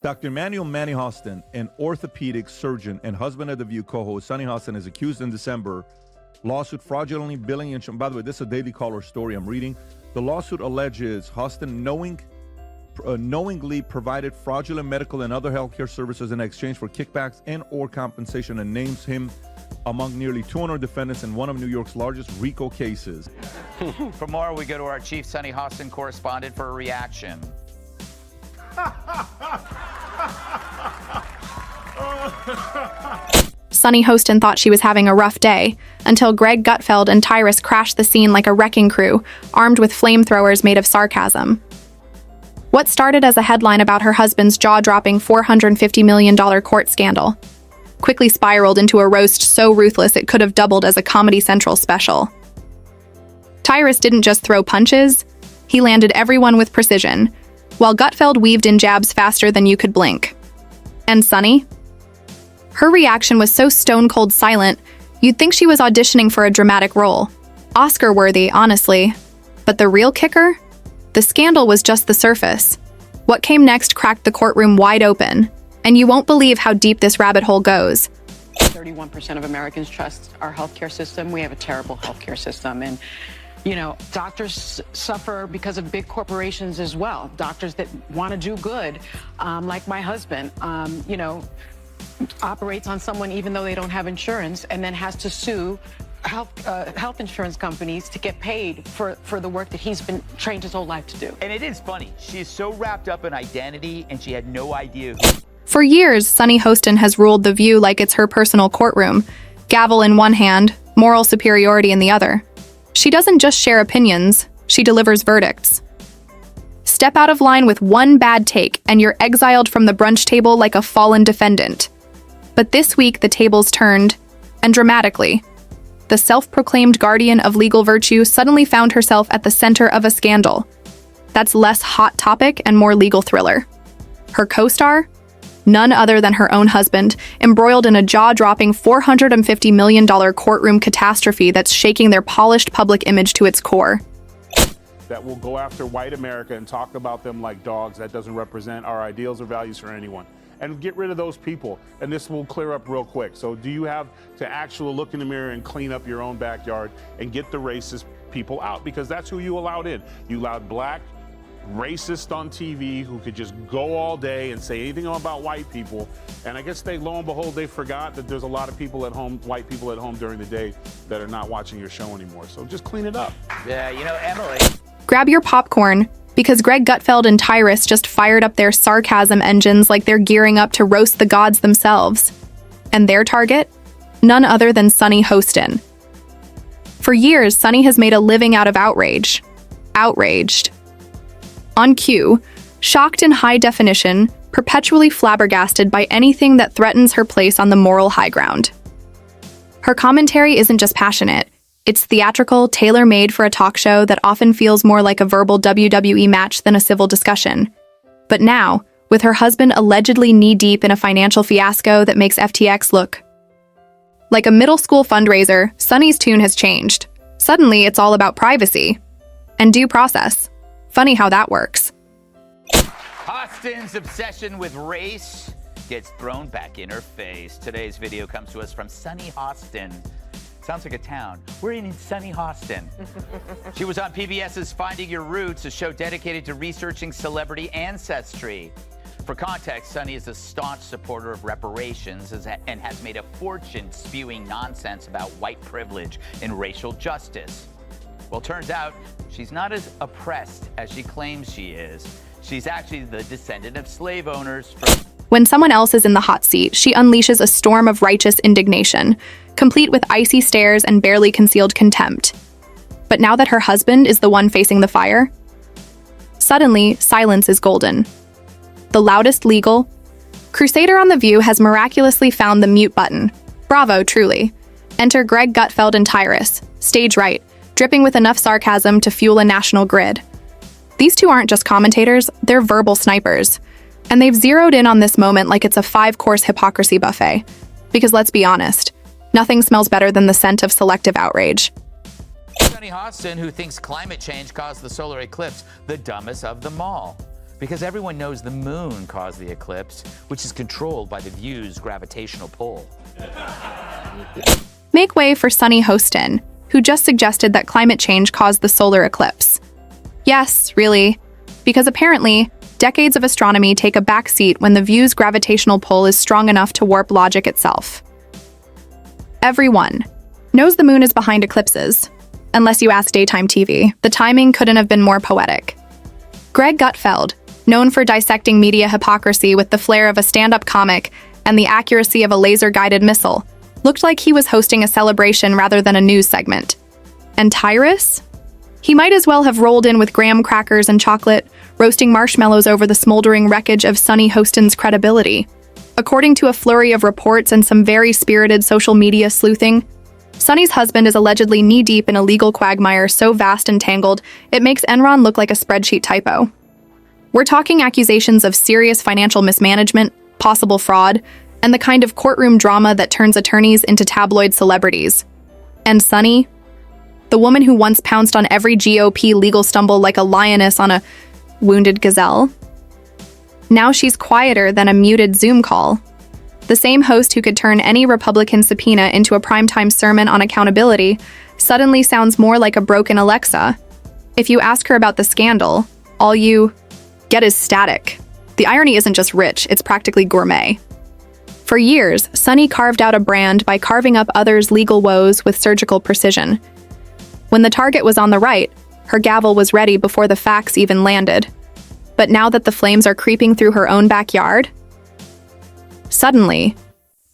Dr. Emanuel Manny Hostin, an orthopedic surgeon and husband of the View co-host Sunny Hostin, is accused in December lawsuit fraudulently billing insurance. By the way, this is a Daily Caller story I'm reading. The lawsuit alleges Hostin knowingly provided fraudulent medical and other healthcare services in exchange for kickbacks and or compensation, and names him among nearly 200 defendants in one of New York's largest RICO cases. For more, we go to our chief Sunny Hostin correspondent for a reaction. Sunny Hostin thought she was having a rough day until Gutfeld and Tyrus crashed the scene like a wrecking crew, armed with flamethrowers made of sarcasm. What started as a headline about her husband's jaw-dropping $450 million court scandal quickly spiraled into a roast so ruthless it could have doubled as a Comedy Central special. Tyrus didn't just throw punches, he landed everyone with precision, while Gutfeld weaved in jabs faster than you could blink. And Sunny? Her reaction was so stone-cold silent, you'd think she was auditioning for a dramatic role. Oscar-worthy, honestly. But the real kicker? The scandal was just the surface. What came next cracked the courtroom wide open, and you won't believe how deep this rabbit hole goes. 31% of Americans trust our healthcare system. We have a terrible healthcare system, and you know, doctors suffer because of big corporations as well. Doctors that want to do good, like my husband, you know, operates on someone even though they don't have insurance, and then has to sue health insurance companies to get paid for the work that he's been trained his whole life to do. And it is funny. She's so wrapped up in identity, and she had no idea who. For years, Sunny Hostin has ruled The View like it's her personal courtroom, gavel in one hand, moral superiority in the other. She doesn't just share opinions, she delivers verdicts. Step out of line with one bad take and you're exiled from the brunch table like a fallen defendant. But this week the tables turned, and dramatically. The self-proclaimed guardian of legal virtue suddenly found herself at the center of a scandal. That's less hot topic and more legal thriller. Her co-star? None other than her own husband, embroiled in a jaw-dropping $450 million courtroom catastrophe that's shaking their polished public image to its core. That will go after white America and talk about them like dogs. That doesn't represent our ideals or values for anyone. And get rid of those people, and this will clear up real quick. So do you have to actually look in the mirror and clean up your own backyard and get the racist people out? Because that's who you allowed in. You allowed black racist on TV who could just go all day and say anything about white people. And I guess lo and behold, they forgot that there's a lot of people at home, white people at home during the day that are not watching your show anymore. So just clean it up. Yeah, you know, Emily. Grab your popcorn, because Gutfeld and Tyrus just fired up their sarcasm engines like they're gearing up to roast the gods themselves. And their target? None other than Sunny Hostin. For years, Sunny has made a living out of outrage. Outraged. On cue, shocked in high definition, perpetually flabbergasted by anything that threatens her place on the moral high ground. Her commentary isn't just passionate, it's theatrical, tailor-made for a talk show that often feels more like a verbal WWE match than a civil discussion. But now, with her husband allegedly knee-deep in a financial fiasco that makes FTX look like a middle school fundraiser, Sunny's tune has changed. Suddenly, it's all about privacy and due process. Funny how that works. Hostin's obsession with race gets thrown back in her face. Today's video comes to us from Sunny Hostin. Sounds like a town. We're in Sunny Hostin. She was on PBS's Finding Your Roots, a show dedicated to researching celebrity ancestry. For context, Sunny is a staunch supporter of reparations and has made a fortune spewing nonsense about white privilege and racial justice. Well, turns out she's not as oppressed as she claims she is. She's actually the descendant of slave owners from... When someone else is in the hot seat, she unleashes a storm of righteous indignation, complete with icy stares and barely concealed contempt. But now that her husband is the one facing the fire, suddenly silence is golden. The loudest legal crusader on The View has miraculously found the mute button. Bravo, truly. Enter Gutfeld and Tyrus, stage right, dripping with enough sarcasm to fuel a national grid. These two aren't just commentators, they're verbal snipers. And they've zeroed in on this moment like it's a 5-course hypocrisy buffet. Because let's be honest, nothing smells better than the scent of selective outrage. Sunny Hostin, who thinks climate change caused the solar eclipse, the dumbest of them all. because everyone knows the moon caused the eclipse, which is controlled by the view's gravitational pull. Make way for Sunny Hostin, who just suggested that climate change caused the solar eclipse. Yes, really, because apparently, decades of astronomy take a backseat when the view's gravitational pull is strong enough to warp logic itself. Everyone knows the moon is behind eclipses, unless you ask daytime TV. The timing couldn't have been more poetic. Greg Gutfeld, known for dissecting media hypocrisy with the flair of a stand-up comic and the accuracy of a laser-guided missile, looked like he was hosting a celebration rather than a news segment. And Tyrus? He might as well have rolled in with graham crackers and chocolate, roasting marshmallows over the smoldering wreckage of Sunny Hostin's credibility. According to a flurry of reports and some very spirited social media sleuthing, Sunny's husband is allegedly knee-deep in a legal quagmire so vast and tangled, it makes Enron look like a spreadsheet typo. We're talking accusations of serious financial mismanagement, possible fraud, and the kind of courtroom drama that turns attorneys into tabloid celebrities. And Sunny, the woman who once pounced on every GOP legal stumble like a lioness on a wounded gazelle, now she's quieter than a muted Zoom call. The same host who could turn any Republican subpoena into a primetime sermon on accountability suddenly sounds more like a broken Alexa. If you ask her about the scandal, all you get is static. The irony isn't just rich, it's practically gourmet. For years, Sunny carved out a brand by carving up others' legal woes with surgical precision. When the target was on the right, her gavel was ready before the facts even landed. But now that the flames are creeping through her own backyard, suddenly,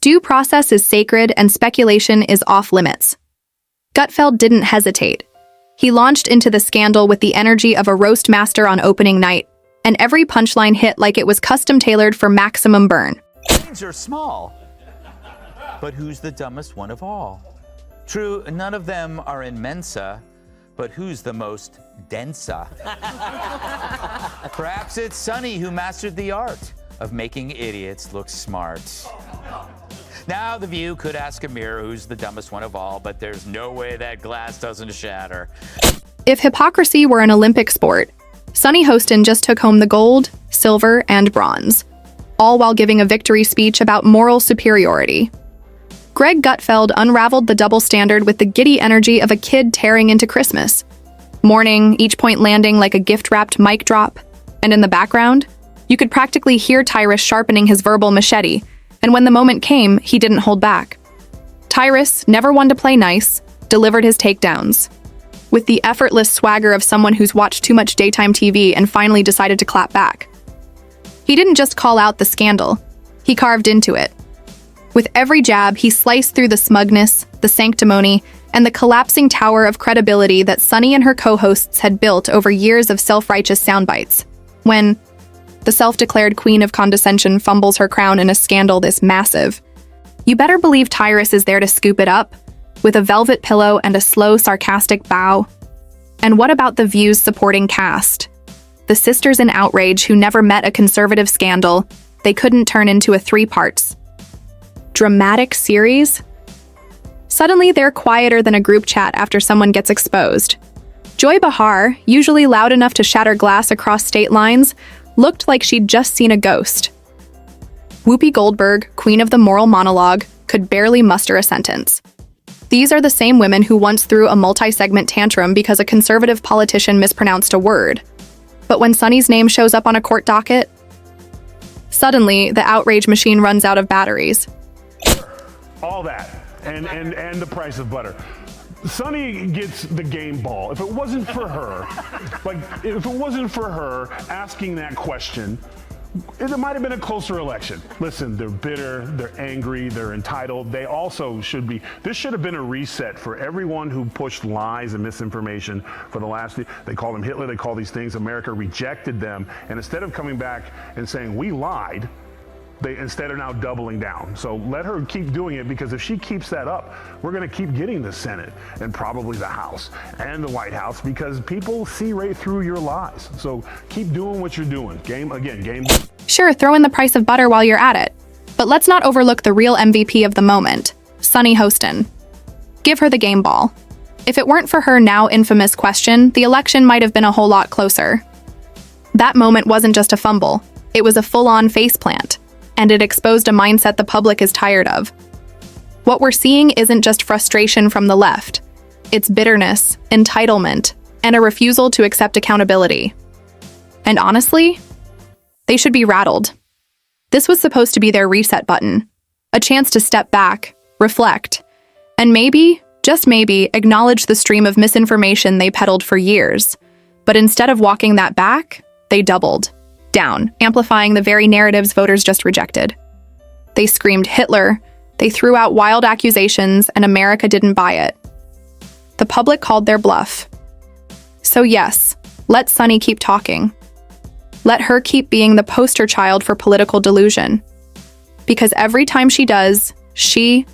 due process is sacred and speculation is off limits. Gutfeld didn't hesitate. He launched into the scandal with the energy of a roast master on opening night, and every punchline hit like it was custom-tailored for maximum burn. Brains are small, but who's the dumbest one of all? True, none of them are in Mensa, but who's the most densa? Perhaps it's Sunny who mastered the art of making idiots look smart. Now the View could ask a mirror who's the dumbest one of all, but there's no way that glass doesn't shatter. If hypocrisy were an Olympic sport, Sunny Hostin just took home the gold, silver, and bronze, all while giving a victory speech about moral superiority. Greg Gutfeld unraveled the double standard with the giddy energy of a kid tearing into Christmas. Mourning, each point landing like a gift-wrapped mic drop. And in the background, you could practically hear Tyrus sharpening his verbal machete, and when the moment came, he didn't hold back. Tyrus, never one to play nice, delivered his takedowns. With the effortless swagger of someone who's watched too much daytime TV and finally decided to clap back. He didn't just call out the scandal, he carved into it. With every jab, he sliced through the smugness, the sanctimony, and the collapsing tower of credibility that Sunny and her co-hosts had built over years of self-righteous soundbites. When the self-declared queen of condescension fumbles her crown in a scandal this massive, you better believe Tyrus is there to scoop it up, with a velvet pillow and a slow, sarcastic bow. And what about the View's supporting cast? The sisters in Outrage who never met a conservative scandal, they couldn't turn into a 3-parts dramatic series? Suddenly, they're quieter than a group chat after someone gets exposed. Joy Behar, usually loud enough to shatter glass across state lines, looked like she'd just seen a ghost. Whoopi Goldberg, queen of the moral monologue, could barely muster a sentence. These are the same women who once threw a multi-segment tantrum because a conservative politician mispronounced a word. But when Sunny's name shows up on a court docket, suddenly the outrage machine runs out of batteries. All that, and the price of butter. Sunny gets the game ball. If it wasn't for her, asking that question, it might have been a closer election. Listen, they're bitter, they're angry, they're entitled. They also should be. This should have been a reset for everyone who pushed lies and misinformation for the last. They call them Hitler. They call these things. America rejected them, and instead of coming back and saying we lied, they instead are now doubling down. So let her keep doing it, because if she keeps that up, we're going to keep getting the Senate and probably the House and the White House, because people see right through your lies. So keep doing what you're doing. Game. Sure, throw in the price of butter while you're at it. But let's not overlook the real MVP of the moment, Sunny Hostin. Give her the game ball. If it weren't for her now infamous question, the election might have been a whole lot closer. That moment wasn't just a fumble. It was a full-on faceplant, and it exposed a mindset the public is tired of. What we're seeing isn't just frustration from the left. It's bitterness, entitlement, and a refusal to accept accountability. And honestly, they should be rattled. This was supposed to be their reset button, a chance to step back, reflect, and maybe, just maybe, acknowledge the stream of misinformation they peddled for years. But instead of walking that back, they doubled down, amplifying the very narratives voters just rejected. They screamed Hitler, they threw out wild accusations, and America didn't buy it. The public called their bluff. So yes, let Sunny keep talking. Let her keep being the poster child for political delusion. Because every time she does, she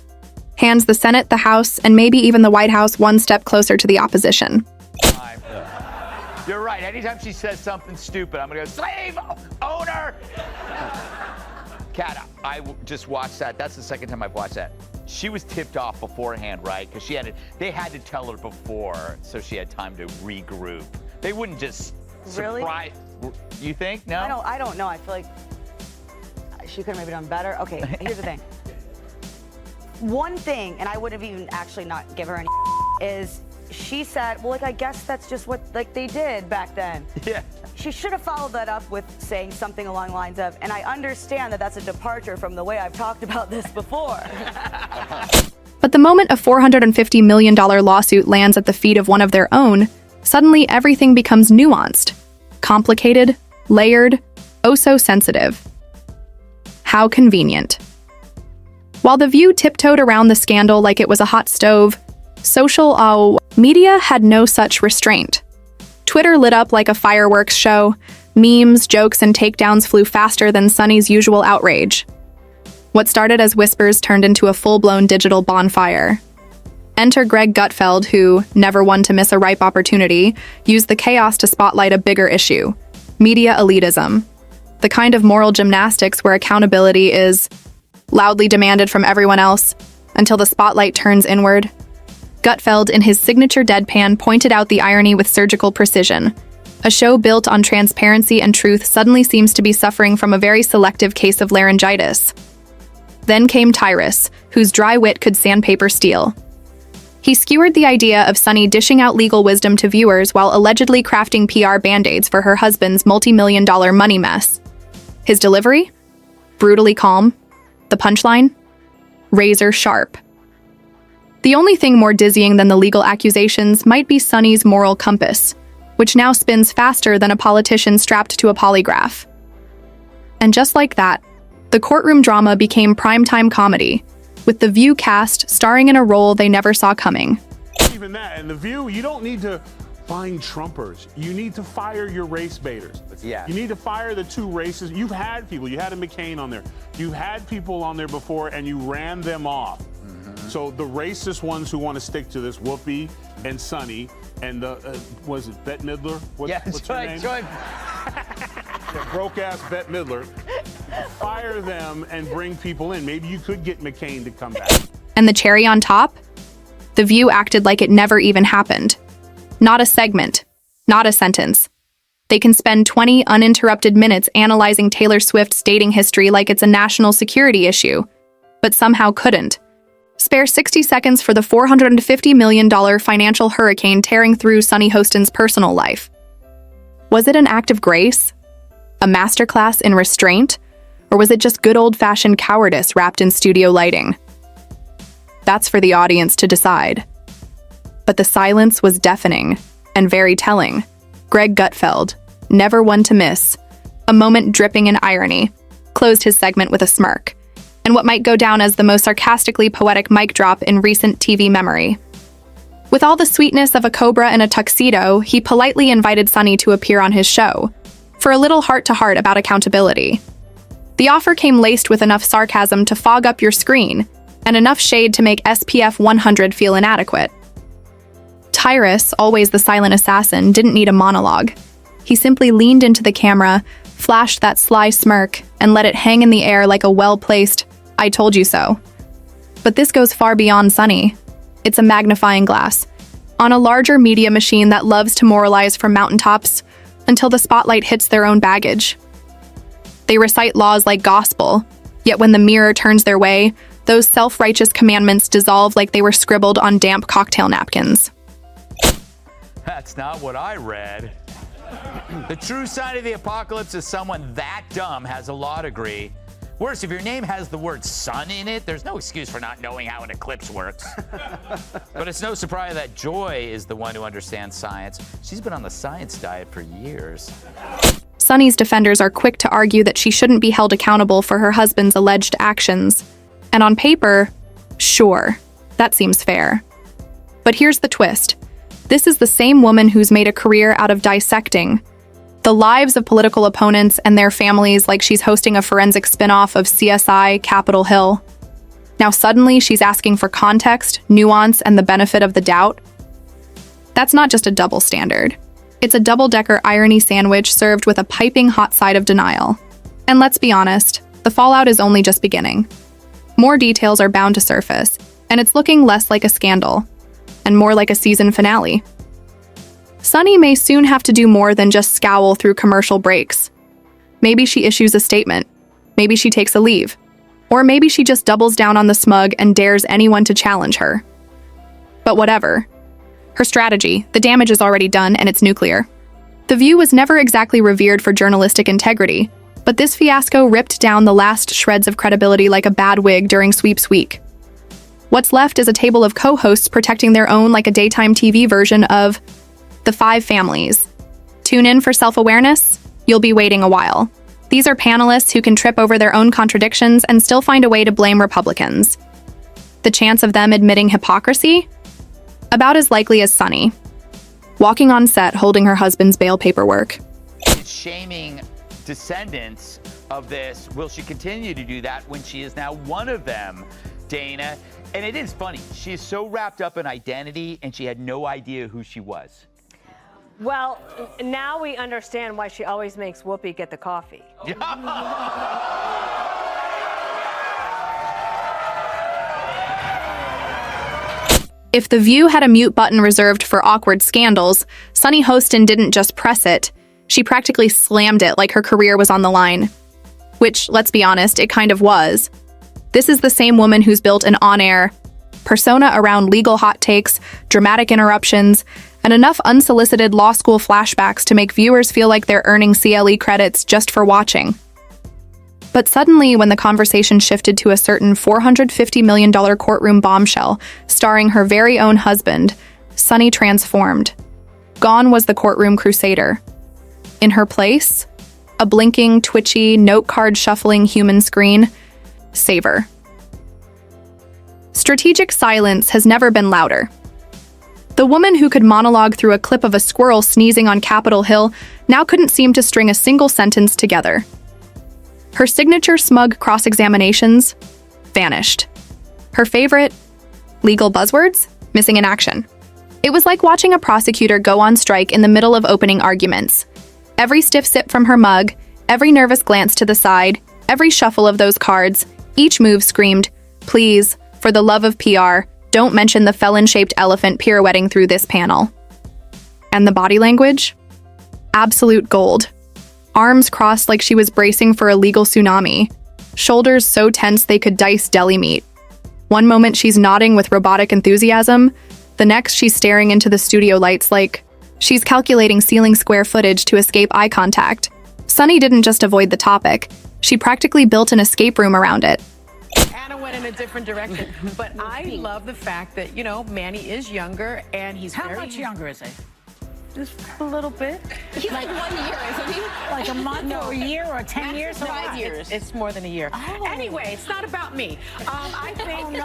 hands the Senate, the House, and maybe even the White House one step closer to the opposition. You're right. Anytime she says something stupid, I'm going to go, slave owner. Kat, I just watched that. That's the second time I've watched that. She was tipped off beforehand, right? Because they had to tell her before, so she had time to regroup. They wouldn't just surprise. You think? No? I don't know. I feel like she could have maybe done better. Okay, here's the thing. One thing, and I would have even actually not give her any is she said, well, I guess that's just what they did back then. Yeah. She should have followed that up with saying something along the lines of, and I understand that that's a departure from the way I've talked about this before. But the moment a $450 million lawsuit lands at the feet of one of their own, suddenly everything becomes nuanced, complicated, layered, oh so sensitive. How convenient. While The View tiptoed around the scandal like it was a hot stove, social media had no such restraint. Twitter lit up like a fireworks show. Memes, jokes, and takedowns flew faster than Sunny's usual outrage. What started as whispers turned into a full-blown digital bonfire. Enter Greg Gutfeld, who, never one to miss a ripe opportunity, used the chaos to spotlight a bigger issue: media elitism. The kind of moral gymnastics where accountability is loudly demanded from everyone else until the spotlight turns inward. Gutfeld, in his signature deadpan, pointed out the irony with surgical precision. A show built on transparency and truth suddenly seems to be suffering from a very selective case of laryngitis. Then came Tyrus, whose dry wit could sandpaper steel. He skewered the idea of Sunny dishing out legal wisdom to viewers while allegedly crafting PR band-aids for her husband's multi-million-dollar money mess. His delivery? Brutally calm. The punchline? Razor sharp. The only thing more dizzying than the legal accusations might be Sunny's moral compass, which now spins faster than a politician strapped to a polygraph. And just like that, the courtroom drama became primetime comedy, with The View cast starring in a role they never saw coming. Even that, and The View, you don't need to find Trumpers. You need to fire your race baiters. Yeah. You need to fire the two races. You've had people. You had a McCain on there. You've had people on there before, and you ran them off. So the racist ones who want to stick to this, Whoopi and Sunny, and was it Bette Midler? What's her name? Yeah, broke-ass Bette Midler. Fire them and bring people in. Maybe you could get McCain to come back. And the cherry on top? The View acted like it never even happened. Not a segment, not a sentence. They can spend 20 uninterrupted minutes analyzing Taylor Swift's dating history like it's a national security issue, but somehow couldn't. Spare 60 seconds for the $450 million financial hurricane tearing through Sunny Hostin's personal life. Was it an act of grace? A masterclass in restraint? Or was it just good old-fashioned cowardice wrapped in studio lighting? That's for the audience to decide. But the silence was deafening and very telling. Greg Gutfeld, never one to miss, a moment dripping in irony, closed his segment with a smirk, and what might go down as the most sarcastically poetic mic drop in recent TV memory. With all the sweetness of a cobra in a tuxedo, he politely invited Sunny to appear on his show, for a little heart-to-heart about accountability. The offer came laced with enough sarcasm to fog up your screen, and enough shade to make SPF 100 feel inadequate. Tyrus, always the silent assassin, didn't need a monologue. He simply leaned into the camera, flashed that sly smirk, and let it hang in the air like a well-placed, "I told you so." But this goes far beyond Sunny. It's a magnifying glass. On a larger media machine that loves to moralize from mountaintops, until the spotlight hits their own baggage. They recite laws like gospel, yet when the mirror turns their way, those self-righteous commandments dissolve like they were scribbled on damp cocktail napkins. That's not what I read. The true sign of the apocalypse is someone that dumb has a law degree. Worse, if your name has the word sun in it, there's no excuse for not knowing how an eclipse works. But it's no surprise that Joy is the one who understands science. She's been on the science diet for years. Sunny's defenders are quick to argue that she shouldn't be held accountable for her husband's alleged actions. And on paper, sure, that seems fair. But here's the twist. This is the same woman who's made a career out of dissecting the lives of political opponents and their families like she's hosting a forensic spin-off of CSI Capitol Hill. Now suddenly she's asking for context, nuance, and the benefit of the doubt. That's not just a double standard. It's a double-decker irony sandwich served with a piping hot side of denial. And let's be honest, the fallout is only just beginning. More details are bound to surface, and it's looking less like a scandal, and more like a season finale. Sunny may soon have to do more than just scowl through commercial breaks. Maybe she issues a statement. Maybe she takes a leave. Or maybe she just doubles down on the smug and dares anyone to challenge her. But whatever. Her strategy, the damage is already done and it's nuclear. The View was never exactly revered for journalistic integrity, but this fiasco ripped down the last shreds of credibility like a bad wig during sweeps week. What's left is a table of co-hosts protecting their own like a daytime TV version of The Five Families. Tune in for self-awareness? You'll be waiting a while. These are panelists who can trip over their own contradictions and still find a way to blame Republicans. The chance of them admitting hypocrisy? About as likely as Sunny, walking on set holding her husband's bail paperwork. It's shaming descendants of this. Will she continue to do that when she is now one of them, Dana? And it is funny. She's so wrapped up in identity and she had no idea who she was. Well, now we understand why she always makes Whoopi get the coffee. If The View had a mute button reserved for awkward scandals, Sunny Hostin didn't just press it. She practically slammed it like her career was on the line. Which, let's be honest, it kind of was. This is the same woman who's built an on-air persona around legal hot takes, dramatic interruptions, and enough unsolicited law school flashbacks to make viewers feel like they're earning CLE credits just for watching. But suddenly, when the conversation shifted to a certain $450 million courtroom bombshell starring her very own husband, Sunny transformed. Gone was the courtroom crusader. In her place, a blinking, twitchy, note card shuffling human screen. Savor. Strategic silence has never been louder. The woman who could monologue through a clip of a squirrel sneezing on Capitol Hill now couldn't seem to string a single sentence together. Her signature smug cross-examinations vanished. Her favorite legal buzzwords missing in action. It was like watching a prosecutor go on strike in the middle of opening arguments. Every stiff sip from her mug, every nervous glance to the side, every shuffle of those cards, each move screamed, "Please, for the love of PR, don't mention the felon-shaped elephant pirouetting through this panel." And the body language? Absolute gold. Arms crossed like she was bracing for a legal tsunami. Shoulders so tense they could dice deli meat. One moment she's nodding with robotic enthusiasm, the next she's staring into the studio lights like she's calculating ceiling square footage to escape eye contact. Sunny didn't just avoid the topic, she practically built an escape room around it. Anna went in a different direction. But I love the fact that, you know, Manny is younger and he's How very much younger is he? Just a little bit. He's like 1 year, isn't he? Like a month or a year or 10 years? No, 5 years. It's more than a year. Oh. Anyway, it's not about me. I think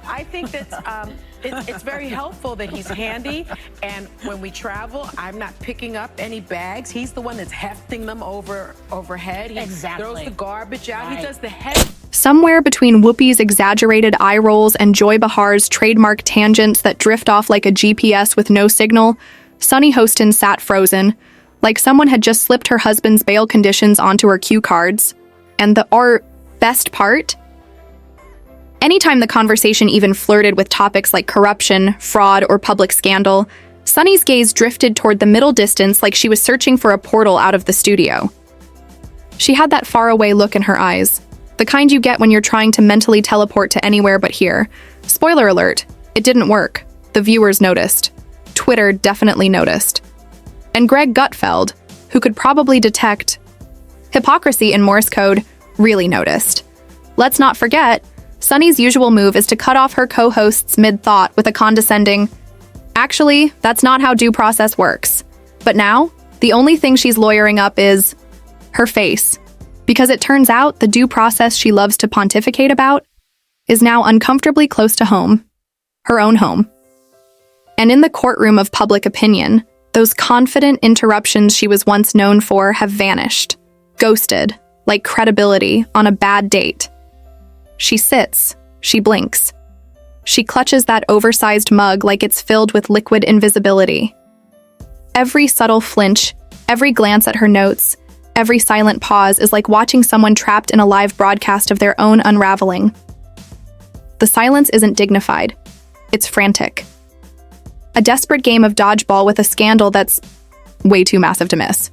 I think that it's very helpful that he's handy, and when we travel, I'm not picking up any bags. He's the one that's hefting them overhead. He Exactly. throws the garbage out. Right. He does the head. Somewhere between Whoopi's exaggerated eye rolls and Joy Behar's trademark tangents that drift off like a GPS with no signal, Sunny Hostin sat frozen, like someone had just slipped her husband's bail conditions onto her cue cards. And the best part? Anytime the conversation even flirted with topics like corruption, fraud, or public scandal, Sunny's gaze drifted toward the middle distance like she was searching for a portal out of the studio. She had that faraway look in her eyes, the kind you get when you're trying to mentally teleport to anywhere but here. Spoiler alert, it didn't work. The viewers noticed. Twitter definitely noticed. And Greg Gutfeld, who could probably detect hypocrisy in Morse code, really noticed. Let's not forget, Sunny's usual move is to cut off her co-hosts mid-thought with a condescending, "Actually, that's not how due process works." But now, the only thing she's lawyering up is her face, because it turns out the due process she loves to pontificate about is now uncomfortably close to home, her own home. And in the courtroom of public opinion, those confident interruptions she was once known for have vanished, ghosted, like credibility on a bad date. She sits, she blinks. She clutches that oversized mug like it's filled with liquid invisibility. Every subtle flinch, every glance at her notes, every silent pause is like watching someone trapped in a live broadcast of their own unraveling. The silence isn't dignified. It's frantic. A desperate game of dodgeball with a scandal that's way too massive to miss.